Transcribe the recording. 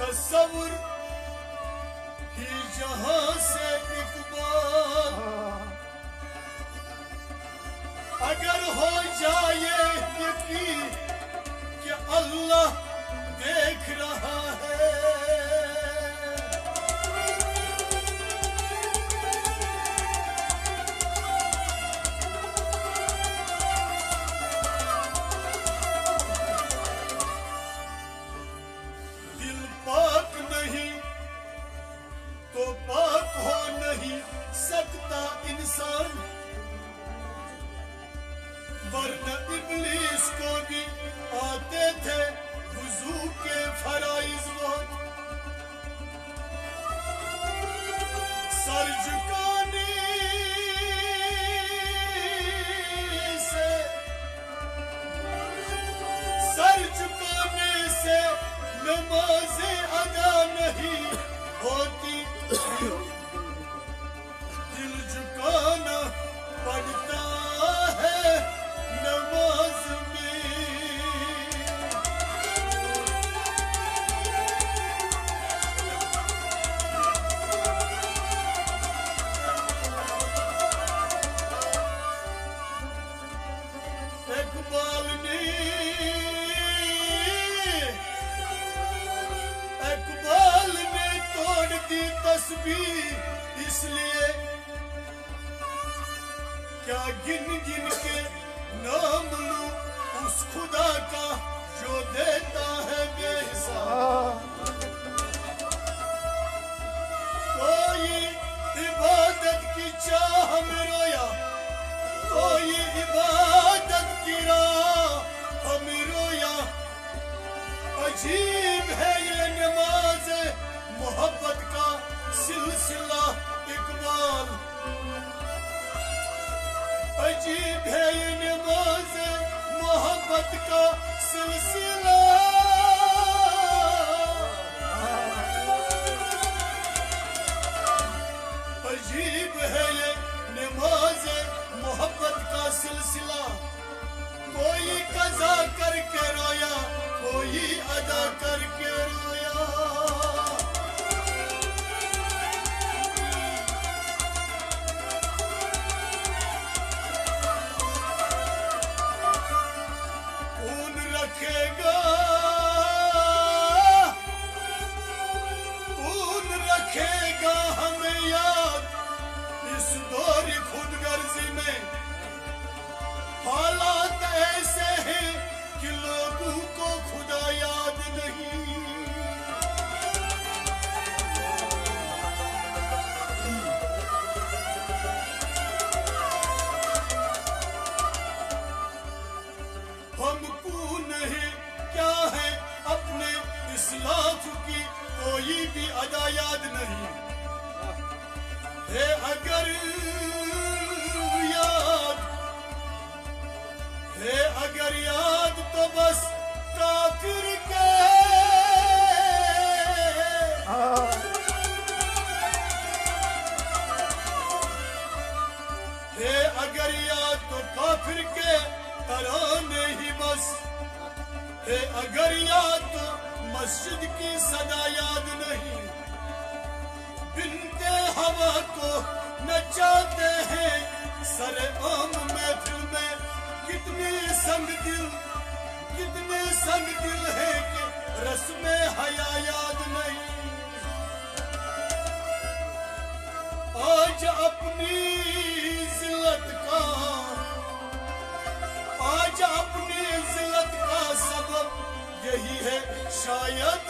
तस्वुर ही जहां से इकबाल अगर हो जाए यकीन कि अल्लाह देख रहा है, दिल पाक नहीं तो पाक हो नहीं सकता इंसान, वरना इब्लीस को भी आते थे वुजू के फराइज वो। सर झुकाने से नमाज़े अदा नहीं होती, दिल झुकाना पड़ता है नमाज में। इकबाल ने तोड़ दी तस्बीह इसलिए क्या गिन गिन के नाम लूं उस खुदा का जो देता है बेहिसाब। कोई इबादत की चाह में रोया, कोई इबादत की राह हमें रोया। अजीब है ये नमाज मोहब्बत का सिलसिला इकबाल, अजीब है ये नमाज मोहब्बत का सिलसिला। अजीब है ये नमाज मोहब्बत का सिलसिला, कोई कज़ा करके रोया, कोई अदा करके रोया। कौन रखेगा हमें याद इस दौर खुदगर्जी में। हालात ऐसे हैं कि लोगों को खुदा याद नहीं। हमको नहीं क्या है अपने इस्लाफ की कोई भी अदा याद नहीं है। अगर याद तो बस काफिर के है, अगर याद तो काफिर के तराने ही बस है। अगर याद तो मस्जिद की सदा याद नहीं, बिनते हवा को नचाते हैं सरे आम महफिल में। कितने संग दिल है कि रस्मे हया याद नहीं। आज अपनी जिल्लत का सबब यही है शायद